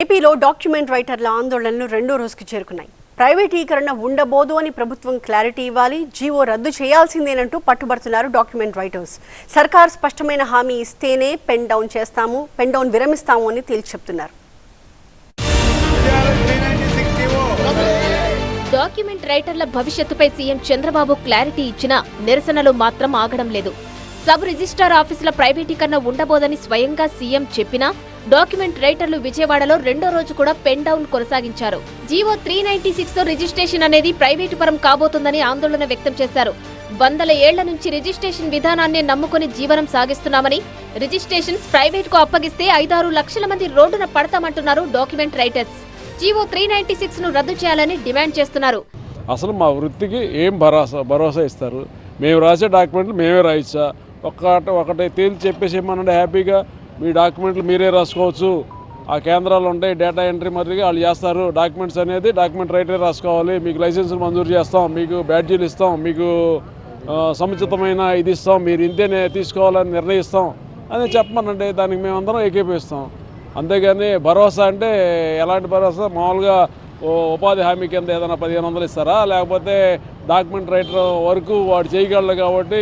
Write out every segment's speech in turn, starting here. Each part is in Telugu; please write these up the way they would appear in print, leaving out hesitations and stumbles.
ఏపీలో డాక్యుమెంట్ రైటర్ల ఆందోళనలు రెండో రోజుకి చేరుకున్నాయి. ప్రైవేటీకరణ ఉండబోదు అని ప్రభుత్వం క్లారిటీ ఇవ్వాలి, జీవో రద్దు చేయాల్సిందేనంటూ పట్టుబడుతున్నారు డాక్యుమెంట్ రైటర్స్. సర్కార్ స్పష్టమైన హామీ ఇస్తేనే పెన్ డౌన్ విరమిస్తాము అని తేల్చి చెప్తున్నారు. డాక్యుమెంట్ రైటర్ల భవిష్యత్తుపై సీఎం చంద్రబాబు క్లారిటీ ఇచ్చినా నిరసనలు మాత్రం ఆగడం లేదు. సబ్ రిజిస్ట్రార్ ఆఫీసుల ప్రైవేటీకరణ ఉండబోదని స్వయంగా సీఎం చెప్పినా డాక్యుమెంట్ రైటర్లు విజయవాడలో రెండో రోజు కూడా పెన్ డౌన్ కొనసాగించారు. జీవో 396 తో రిజిస్ట్రేషన్ అనేది ప్రైవేటు పరం కాబోతుందని ఆందోళన వ్యక్తం చేశారు. వందల ఏళ్ల నుంచి రిజిస్ట్రేషన్ విధానాన్ని నమ్ముకుని జీవనం సాగిస్తున్నామని, రిజిస్ట్రేషన్స్ ప్రైవేటుకు అప్పగిస్తే 5-6 లక్షల మంది రోడ్డున పడతామంటున్నారు డాక్యుమెంట్ రైటర్స్. జీవో 396 ను రద్దు చేయాలని డిమాండ్ చేస్తున్నారు. అసలు మా వృత్తికి ఏం భరోసా ఇస్తారు? మేము రాసే డాక్యుమెంట్లు మేమే రాయించా, ఒకటి తేల్చి చెప్పేసి ఏమనంటే హ్యాపీగా మీ డాక్యుమెంట్లు మీరే రాసుకోవచ్చు, ఆ కేంద్రాలు ఉంటాయి, డేటా ఎంట్రీ మరి వాళ్ళు చేస్తారు, డాక్యుమెంట్స్ అనేది డాక్యుమెంట్ రైటరే రాసుకోవాలి, మీకు లైసెన్సులు మంజూరు చేస్తాం, మీకు బ్యాడ్జీలు ఇస్తాం, మీకు సముచితమైన ఇది ఇస్తాం, మీరు ఇంతేనే తీసుకోవాలని నిర్ణయిస్తాం అని చెప్పమనండి. దానికి మేమందరం ఏకీపిస్తాం. అంతేగాని భరోసా అంటే ఎలాంటి భరోసా? మామూలుగా ఉపాధి హామీ కింద ఏదైనా 1500 ఇస్తారా? లేకపోతే డాక్యుమెంట్ రైటర్ వరకు వాడు చేయగలడు కాబట్టి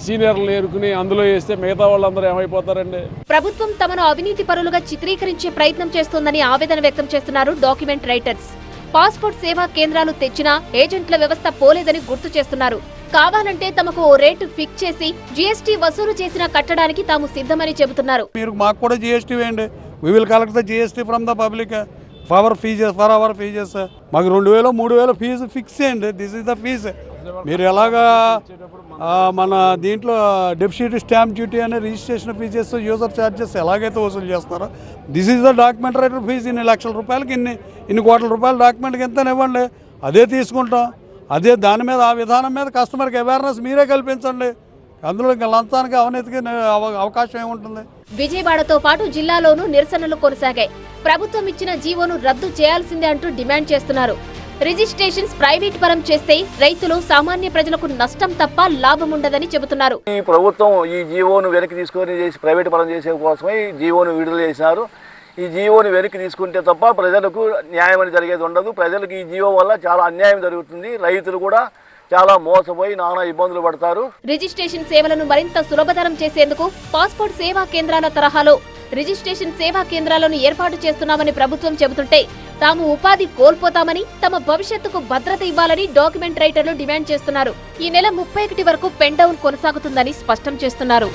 సీనియర్లు ఏరుకుని అందులో వేస్తే మిగతా వాళ్ళందరూ ఏమైపోతారండి? ప్రభుత్వం తమను అవినీతి పరులుగా చిత్రీకరించే ప్రయత్నం చేస్తోందని ఆవేదన వ్యక్తం చేస్తున్నారు డాక్యుమెంట్ రైటర్స్. పాస్పోర్ట్ సేవా కేంద్రాలు తెచ్చినా ఏజెంట్ల వ్యవస్థ పోలేదని గుర్తు చేస్తున్నారు. కావాలంటే తమకు ఓ రేటు ఫిక్స్ చేసి జీఎస్టీ వసూలు చేసినా కట్టడానికి తాము సిద్ధమని చెబుతున్నారు. మీరు మాకు కూడా జీఎస్టీ వేయండి, we will collect the GST from the public for our fees. మాకు 2000-3000 ఫీజు ఫిక్స్ చేయండి. This is the fee. మీరు ఎలాగా మన దీంట్లో డెఫిసిట్ స్టాంప్ డ్యూటీ అనే రిజిస్ట్రేషన్ ఫీజెస్, యూజర్ ఛార్జెస్ ఎలాగైతే వసూలు చేస్తున్నారో this is the document writer fee. ఇన్ని లక్షల రూపాయలకి ఇన్ని కోట్ల రూపాయల డాక్యుమెంట్కి ఎంత ఇవ్వండి, అదే తీసుకుంటాం. అదే దాని మీద ఆ విధానం మీద కస్టమర్కి అవేర్నెస్ మీరే కల్పించండి. అందులో ఇంకా లంచానికి అవినీతికి అవకాశం ఏముంటుంది? విజయవాడతో పాటు జిల్లాలోనూ నిరసనలు కొనసాగాయి. ప్రభుత్వం ఇచ్చిన జీవోను రద్దు చేయాల్సిందే అంటూ డిమాండ్ చేస్తున్నారు. రిజిస్ట్రేషన్స్ ప్రైవేట్ పరం చేస్తే రైతులు, సామాన్య ప్రజలకు నష్టం తప్ప లాభం ఉండదని చెబుతున్నారు. ఈ ప్రభుత్వం ఈ జీవోను వెనక్కి తీసుకొని ప్రైవేట్ పరం చేసే కోసమే జీవోను విడుదల చేశారు. ఈ జీవోను వెనక్కి తీసుకుంటే తప్ప ప్రజలకు న్యాయం అని జరిగేది ఉండదు. ప్రజలకు ఈ జీవో వల్ల చాలా అన్యాయం జరుగుతుంది. రైతులు కూడా చాలా మోసపోయి నానా ఇబ్బందులు పడతారు. రిజిస్ట్రేషన్ సేవలను మరింత సులభతరం చేసేందుకు పాస్పోర్ట్ సేవా కేంద్రాల తరహాలో రిజిస్ట్రేషన్ సేవా కేంద్రాలను ఏర్పాటు చేస్తున్నామని ప్రభుత్వం చెబుతుంటే తాము ఉపాధి కోల్పోతామని, తమ భవిష్యత్తుకు భద్రత ఇవ్వాలని డాక్యుమెంట్ రైటర్లు డిమాండ్ చేస్తున్నారు. ఈ నెల 31 వరకు పెన్ డౌన్ కొనసాగుతుందని స్పష్టం చేస్తున్నారు.